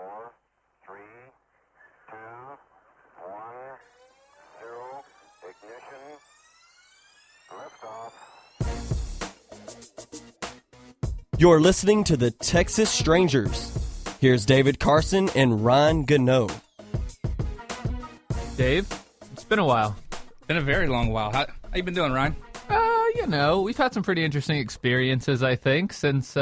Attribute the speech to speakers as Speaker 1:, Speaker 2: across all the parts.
Speaker 1: 4, 3, 2, 1, 0, ignition, liftoff.
Speaker 2: You're listening to the Texas Strangers. Here's David Carson and Ryan Gano.
Speaker 3: Dave, it's been a while.
Speaker 4: Been a very long while. How you been doing, Ryan?
Speaker 3: We've had some pretty interesting experiences, I think, since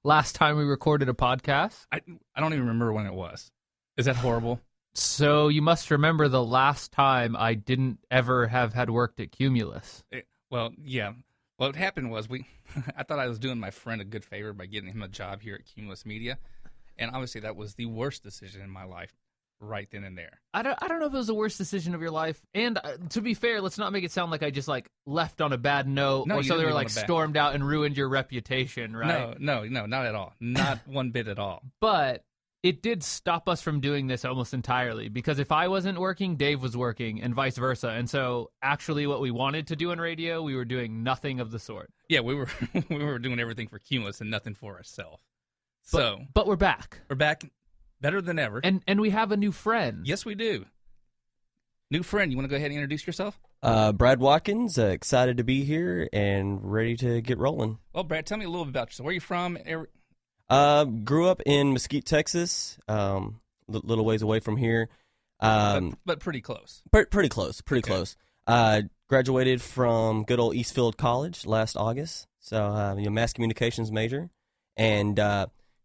Speaker 3: last time we recorded a podcast.
Speaker 4: I don't even remember when it was. Is that horrible?
Speaker 3: So you must remember the last time I didn't ever have had worked at Cumulus.
Speaker 4: Yeah. What happened was I thought I was doing my friend a good favor by getting him a job here at Cumulus Media, and obviously that was the worst decision in my life right then and there.
Speaker 3: I don't know if it was the worst decision of your life. And to be fair, let's not make it sound like I just left on a bad note or something, or stormed out and ruined your reputation, right?
Speaker 4: No, not at all. Not one bit at all.
Speaker 3: But it did stop us from doing this almost entirely, because if I wasn't working, Dave was working, and vice versa. And so actually what we wanted to do on radio, we were doing nothing of the sort.
Speaker 4: Yeah, we were doing everything for Cumulus and nothing for ourselves.
Speaker 3: But we're back.
Speaker 4: We're back better than ever.
Speaker 3: And we have a new friend.
Speaker 4: Yes, we do. New friend. You want to go ahead and introduce yourself?
Speaker 2: Brad Watkins, excited to be here and ready to get rolling.
Speaker 4: Well, Brad, tell me a little bit about yourself. Where are you from?
Speaker 2: Grew up in Mesquite, Texas, little ways away from here.
Speaker 4: But pretty close.
Speaker 2: Pretty close. Graduated from good old Eastfield College last August, so mass communications major, and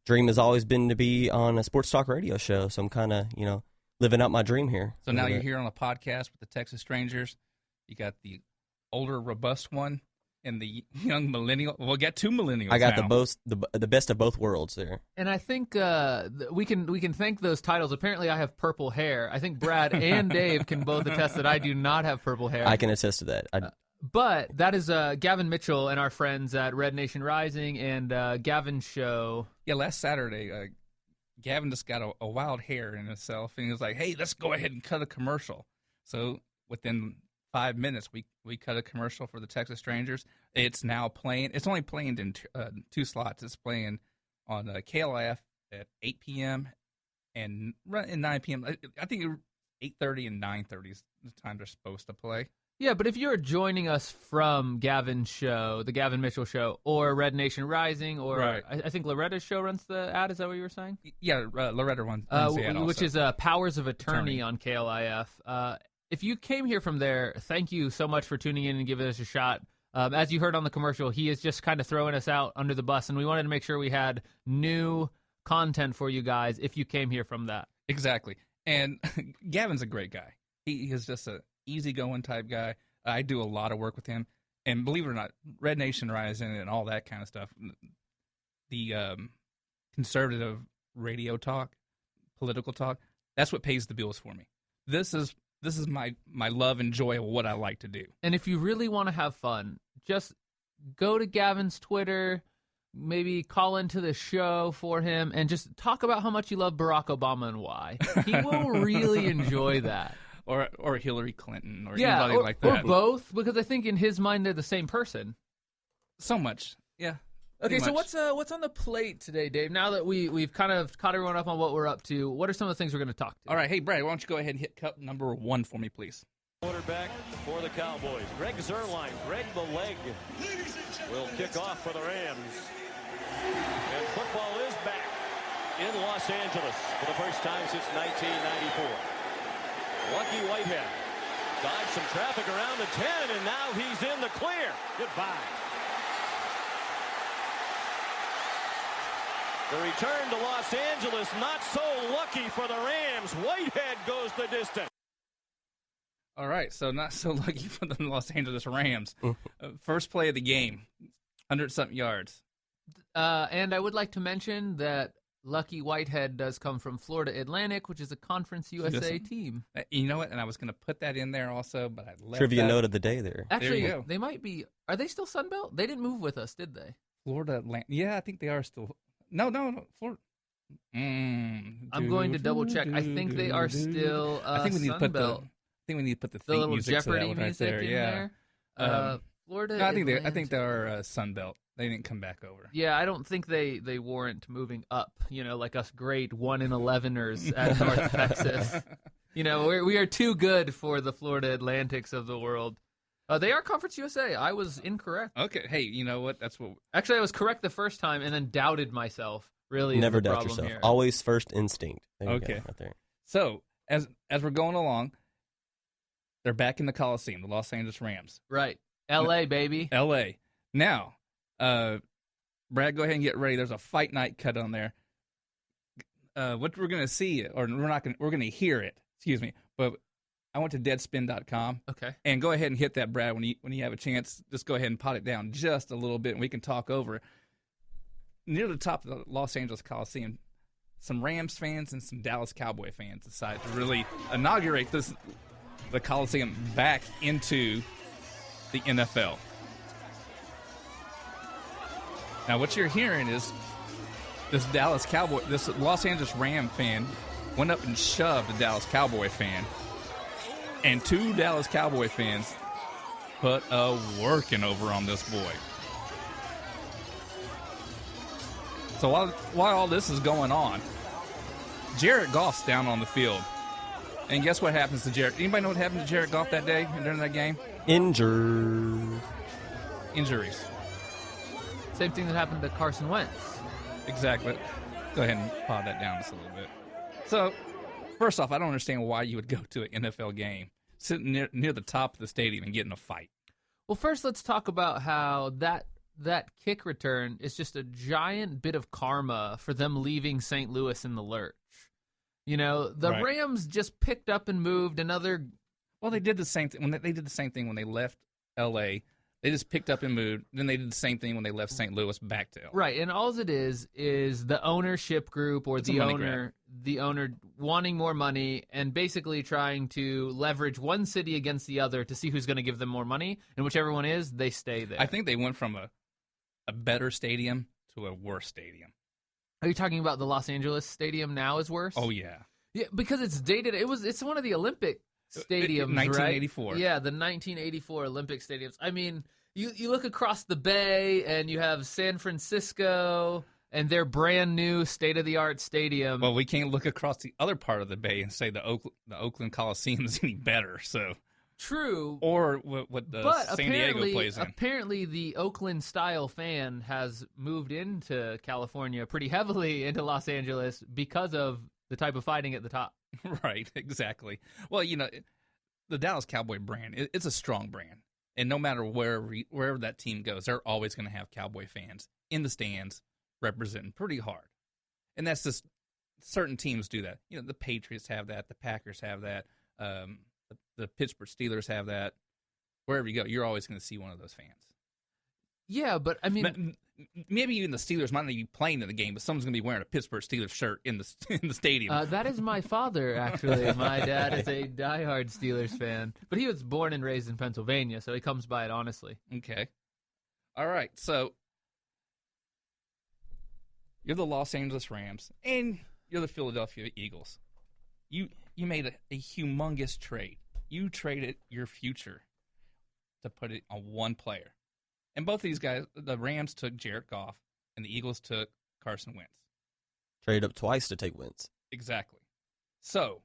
Speaker 2: dream has always been to be on a sports talk radio show. So I'm kind of living out my dream here.
Speaker 4: So now you're here on a podcast with the Texas Strangers. You got the older, robust one and the young millennial. We'll get two millennials.
Speaker 2: I got
Speaker 4: now.
Speaker 2: the best of both worlds there.
Speaker 3: And I think we can thank those titles. Apparently, I have purple hair. I think Brad and Dave can both attest that I do not have purple hair.
Speaker 2: I can attest to that.
Speaker 3: But that is Gavin Mitchell and our friends at Red Nation Rising and Gavin's show.
Speaker 4: Yeah, last Saturday, Gavin just got a wild hair in himself, and he was like, hey, let's go ahead and cut a commercial. So within 5 minutes, we cut a commercial for the Texas Strangers. It's now playing. It's only playing in two slots. It's playing on KLIF at 8 p.m. and 9 p.m. I think 8:30 and 9:30 is the time they're supposed to play.
Speaker 3: Yeah, but if you're joining us from Gavin's show, the Gavin Mitchell show, or Red Nation Rising, or
Speaker 4: right.
Speaker 3: I think Loretta's show runs the ad. Is that what you were saying?
Speaker 4: Yeah, Loretta runs the ad also.
Speaker 3: Which is Powers of Attorney on KLIF. If you came here from there, thank you so much for tuning in and giving us a shot. As you heard on the commercial, he is just kind of throwing us out under the bus, and we wanted to make sure we had new content for you guys if you came here from that.
Speaker 4: Exactly. And Gavin's a great guy. He is just a easygoing type guy. I do a lot of work with him, and believe it or not, Red Nation Rising and all that kind of stuff, the conservative radio talk, political talk, that's what pays the bills for me. This is my love and joy of what I like to do.
Speaker 3: And if you really want to have fun, just go to Gavin's Twitter, maybe call into the show for him, and just talk about how much you love Barack Obama and why. He will really enjoy that.
Speaker 4: Or Hillary Clinton, or anybody like that.
Speaker 3: Or both, because I think in his mind they're the same person.
Speaker 4: So much, yeah.
Speaker 3: Okay, so what's on the plate today, Dave? Now that we've kind of caught everyone up on what we're up to, what are some of the things we're going to talk to?
Speaker 4: All right, hey, Brad, why don't you go ahead and hit cut number 1 for me, please.
Speaker 5: Quarterback for the Cowboys, Greg Zuerlein. Greg the Leg will kick off for the Rams. And football is back in Los Angeles for the first time since 1994. Lucky Whitehead dodged some traffic around the 10, and now he's in the clear. Goodbye. The return to Los Angeles, not so lucky for the Rams. Whitehead goes the distance.
Speaker 4: All right, so not so lucky for the Los Angeles Rams. First play of the game, 100-something yards.
Speaker 3: And I would like to mention that Lucky Whitehead does come from Florida Atlantic, which is a Conference USA team.
Speaker 4: You know what? And I was going to put that in there also, but I left
Speaker 2: Trivia note of the day there.
Speaker 3: Actually,
Speaker 4: there you go.
Speaker 3: They might be. Are they still Sunbelt? They didn't move with us, did they?
Speaker 4: Florida Atlantic. Yeah, I think they are still. No. Florida.
Speaker 3: I'm going to double check. I think they are still
Speaker 4: I think we need to put the. I think we need to put the theme
Speaker 3: little
Speaker 4: music
Speaker 3: Jeopardy
Speaker 4: to that one right
Speaker 3: music
Speaker 4: there.
Speaker 3: in
Speaker 4: Yeah.
Speaker 3: there. Florida.
Speaker 4: No, I think they're Sun Belt. They didn't come back over.
Speaker 3: Yeah, I don't think they warrant moving up. Like us great 1-in-11ers at North Texas. We are too good for the Florida Atlantics of the world. They are Conference USA. I was incorrect.
Speaker 4: Okay, hey, you know what? That's what.
Speaker 3: Actually, I was correct the first time and then doubted myself. Really,
Speaker 2: never
Speaker 3: is the
Speaker 2: doubt
Speaker 3: problem
Speaker 2: yourself.
Speaker 3: here.
Speaker 2: Always first instinct. There you
Speaker 4: Okay.
Speaker 2: go, right there.
Speaker 4: So as we're going along, they're back in the Coliseum, the Los Angeles Rams.
Speaker 3: Right, L.A. baby.
Speaker 4: L.A. Now, Brad, go ahead and get ready. There's a fight night cut on there. What we're gonna see, or we're gonna hear it. Excuse me, but I went to Deadspin.com.
Speaker 3: Okay.
Speaker 4: And go ahead and hit that, Brad, when you have a chance. Just go ahead and pot it down just a little bit, and we can talk over it. Near the top of the Los Angeles Coliseum, some Rams fans and some Dallas Cowboy fans decided to really inaugurate the Coliseum back into the NFL. Now, what you're hearing is this Los Angeles Ram fan went up and shoved a Dallas Cowboy fan, and two Dallas Cowboy fans put a working over on this boy. So while all this is going on, Jared Goff's down on the field. And guess what happens to Jared? Anybody know what happened to Jared Goff that day during that game?
Speaker 2: Injuries.
Speaker 3: Same thing that happened to Carson Wentz.
Speaker 4: Exactly. Go ahead and pod that down just a little bit. So, first off, I don't understand why you would go to an NFL game, sitting near the top of the stadium and get in a fight.
Speaker 3: Well, first let's talk about how that kick return is just a giant bit of karma for them leaving St. Louis in the lurch. The
Speaker 4: Right.
Speaker 3: Rams just picked up and moved another.
Speaker 4: Well, they did the same thing they did the same thing when they left L.A. They just picked up and moved. Then they did the same thing when they left St. Louis back to L.A.
Speaker 3: Right, and all it is the ownership group or
Speaker 4: It's a
Speaker 3: the
Speaker 4: money
Speaker 3: owner wanting more money and basically trying to leverage one city against the other to see who's going to give them more money, and whichever one is, they stay there.
Speaker 4: I think they went from a better stadium to a worse stadium.
Speaker 3: Are you talking about the Los Angeles Stadium now is worse?
Speaker 4: Oh, yeah.
Speaker 3: Yeah, because it's dated. It's one of the Olympic stadiums,
Speaker 4: 1984.
Speaker 3: Right? Yeah, the 1984 Olympic stadiums. I mean, you look across the bay and you have San Francisco and their brand new state-of-the-art stadium.
Speaker 4: Well, we can't look across the other part of the bay and say the Oakland Coliseum is any better. So
Speaker 3: True.
Speaker 4: Or what San Diego plays in.
Speaker 3: Apparently, the Oakland-style fan has moved into California pretty heavily into Los Angeles because of the type of fighting at the top.
Speaker 4: Right, exactly. Well, the Dallas Cowboy brand, it's a strong brand. And no matter wherever that team goes, they're always going to have Cowboy fans in the stands representing pretty hard. And that's just certain teams do that. The Patriots have that. The Packers have that. The Pittsburgh Steelers have that. Wherever you go, you're always going to see one of those fans.
Speaker 3: Yeah, but I mean,
Speaker 4: maybe even the Steelers might not be playing in the game, but someone's going to be wearing a Pittsburgh Steelers shirt in the stadium.
Speaker 3: That is my father, actually. My dad is a diehard Steelers fan, but he was born and raised in Pennsylvania, so he comes by it honestly.
Speaker 4: Okay. All right, so you're the Los Angeles Rams, and you're the Philadelphia Eagles. You made a humongous trade. You traded your future to put it on one player. And both of these guys, the Rams took Jared Goff, and the Eagles took Carson Wentz.
Speaker 2: Trade up twice to take Wentz.
Speaker 4: Exactly. So,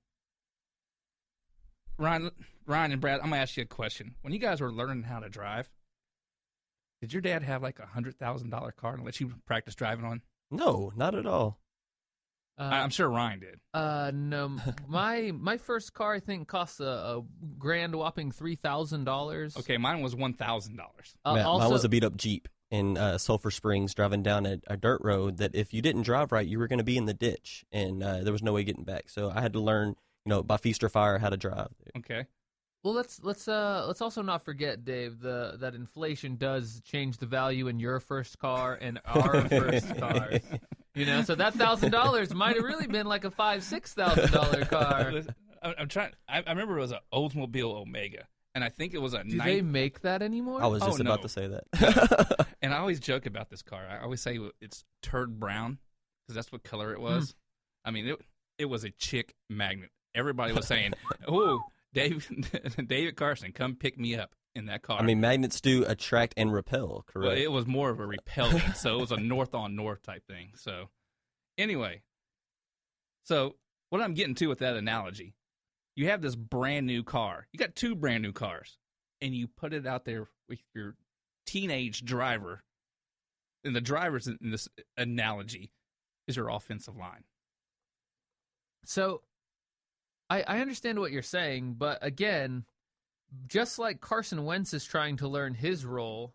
Speaker 4: Ryan and Brad, I'm going to ask you a question. When you guys were learning how to drive, did your dad have like a $100,000 car and let you practice driving on?
Speaker 2: No, not at all.
Speaker 4: I'm sure Ryan did.
Speaker 3: No, my first car I think cost a grand whopping $3,000.
Speaker 4: Okay, mine was $1,000.
Speaker 2: Mine was a beat up Jeep in Sulphur Springs, driving down a dirt road that if you didn't drive right, you were going to be in the ditch, and there was no way getting back. So I had to learn, by feast or fire, how to drive.
Speaker 4: Okay.
Speaker 3: Well, let's also not forget, Dave, that inflation does change the value in your first car and our first cars. So that $1,000 might have really been like a $5,000-$6,000 car.
Speaker 4: I'm trying. I remember it was an Oldsmobile Omega, and I think it was a.
Speaker 3: Do they make that anymore?
Speaker 2: I was just about
Speaker 4: no.
Speaker 2: to say that.
Speaker 4: And I always joke about this car. I always say it's turd brown because that's what color it was. I mean, it was a chick magnet. Everybody was saying, "Oh, David Carson, come pick me up." in that car.
Speaker 2: I mean, magnets do attract and repel, correct?
Speaker 4: Well, it was more of a repelling, so it was a north-on-north type thing. So, anyway, so what I'm getting to with that analogy, you have this brand-new car. You got 2 brand-new cars, and you put it out there with your teenage driver, and the driver's in this analogy is your offensive line.
Speaker 3: So, I understand what you're saying, but again, just like Carson Wentz is trying to learn his role,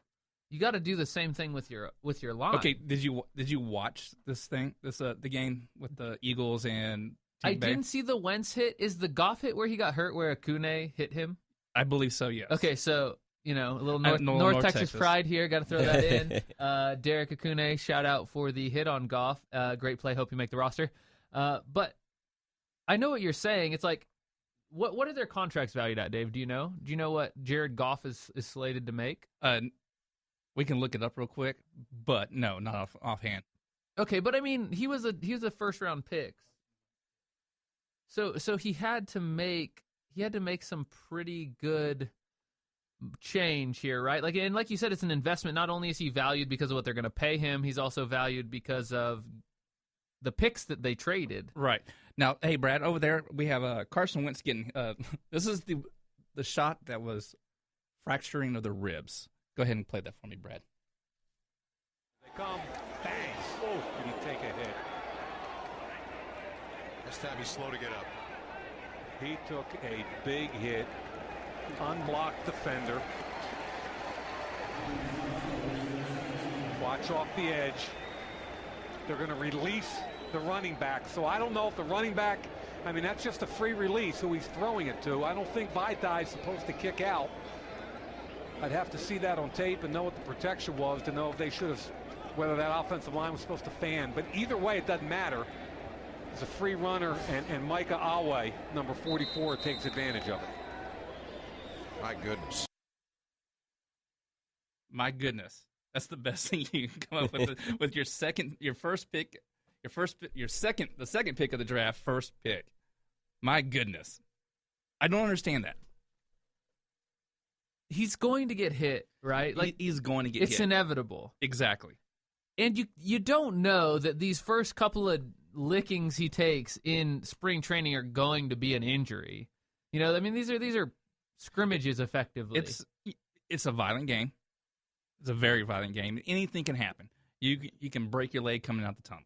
Speaker 3: you got to do the same thing with your line.
Speaker 4: Okay, did you watch the game with the Eagles and Tampa Bay?
Speaker 3: I didn't see the Wentz hit. Is the Goff hit where he got hurt, where Akune hit him?
Speaker 4: I believe so, yes.
Speaker 3: Okay, so a little North Texas pride here. Got to throw that in. Derek Akune, shout out for the hit on Goff. Great play. Hope you make the roster. But I know what you're saying. It's like, what are their contracts valued at, Dave? Do you know? Do you know what Jared Goff is slated to make?
Speaker 4: We can look it up real quick, but no, not offhand.
Speaker 3: Okay, but I mean, he was a first round pick. So he had to make some pretty good change here, right? Like you said, it's an investment. Not only is he valued because of what they're going to pay him, he's also valued because of the picks that they traded.
Speaker 4: Right. Now, hey, Brad, over there we have Carson Wentz getting this is the shot that was fracturing of the ribs. Go ahead and play that for me, Brad.
Speaker 6: They come, bang. Oh, did he take a hit?
Speaker 7: This time he's slow to get up.
Speaker 6: He took a big hit, unblocked defender. Watch off the edge. They're going to release the running back. So I don't know if the running back, I mean, that's just a free release who he's throwing it to. I don't think Vaitai is supposed to kick out. I'd have to see that on tape and know what the protection was to know if they should have, whether that offensive line was supposed to fan. But either way, it doesn't matter. It's a free runner, and Micah Awe, number 44, takes advantage of it.
Speaker 7: My goodness.
Speaker 4: My goodness. That's the best thing you can come up with your second pick of the draft, first pick. My goodness. I don't understand that.
Speaker 3: He's going to get hit, right?
Speaker 4: He's going to get hit.
Speaker 3: It's inevitable.
Speaker 4: Exactly.
Speaker 3: And you don't know that these first couple of lickings he takes in spring training are going to be an injury. I mean, these are scrimmages effectively.
Speaker 4: It's a violent game. It's a very violent game. Anything can happen. You can break your leg coming out the tunnel.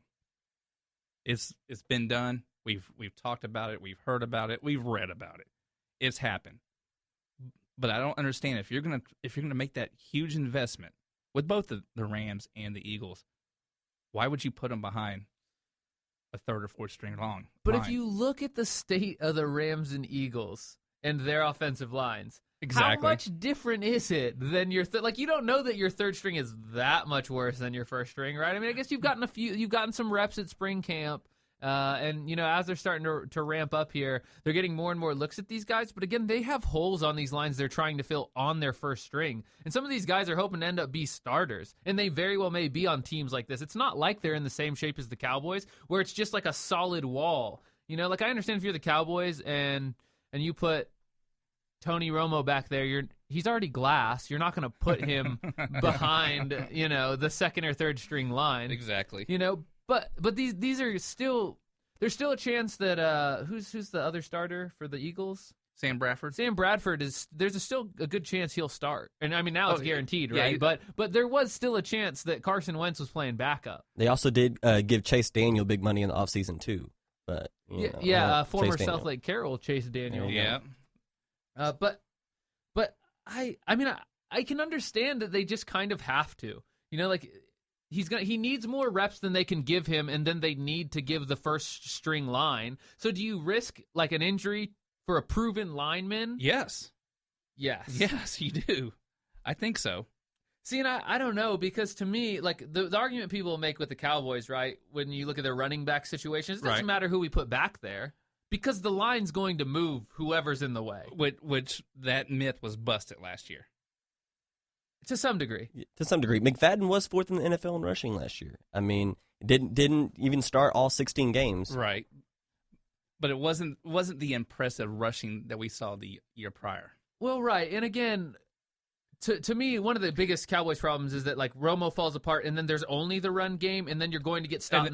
Speaker 4: It's been done. We've talked about it. We've heard about it. We've read about it. It's happened. But I don't understand if you're gonna make that huge investment with both the Rams and the Eagles, why would you put them behind a third or fourth string line?
Speaker 3: But if you look at the state of the Rams and Eagles and their offensive lines,
Speaker 4: exactly,
Speaker 3: how much different is it than your you don't know that your third string is that much worse than your first string, right? I mean, I guess you've gotten some reps at spring camp. And as they're starting to ramp up here, they're getting more and more looks at these guys. But again, they have holes on these lines they're trying to fill on their first string. And some of these guys are hoping to end up be starters. And they very well may be on teams like this. It's not like they're in the same shape as the Cowboys, where it's just like a solid wall. I understand if you're the Cowboys and you put Tony Romo back there, he's already glass. You're not going to put him behind, the second or third string line.
Speaker 4: Exactly.
Speaker 3: But these are still, there's still a chance that who's the other starter for the Eagles?
Speaker 4: Sam Bradford.
Speaker 3: Sam Bradford there's still a good chance he'll start. And I mean now it's guaranteed,
Speaker 4: yeah,
Speaker 3: right? But there was still a chance that Carson Wentz was playing backup.
Speaker 2: They also did give Chase Daniel big money in the offseason too. But
Speaker 3: former South Lake Carroll Chase Daniel.
Speaker 4: Yeah.
Speaker 3: But I mean I can understand that they just kind of have to. He needs more reps than they can give him, and then they need to give the first string line. So do you risk an injury for a proven lineman?
Speaker 4: Yes.
Speaker 3: Yes,
Speaker 4: you do. I think so.
Speaker 3: See, and I don't know, because to me, the argument people make with the Cowboys, right, when you look at their running back situations, it doesn't matter who we put back there, because the line's going to move whoever's in the way.
Speaker 4: Which that myth was busted last year.
Speaker 3: To some degree.
Speaker 2: McFadden was fourth in the NFL in rushing last year. I mean, didn't even start all 16 games.
Speaker 4: Right. But it wasn't the impressive rushing that we saw the year prior.
Speaker 3: Well, right. And again, To me, one of the biggest Cowboys problems is that like Romo falls apart, and then there's only the run game, and then you're going to get stopped.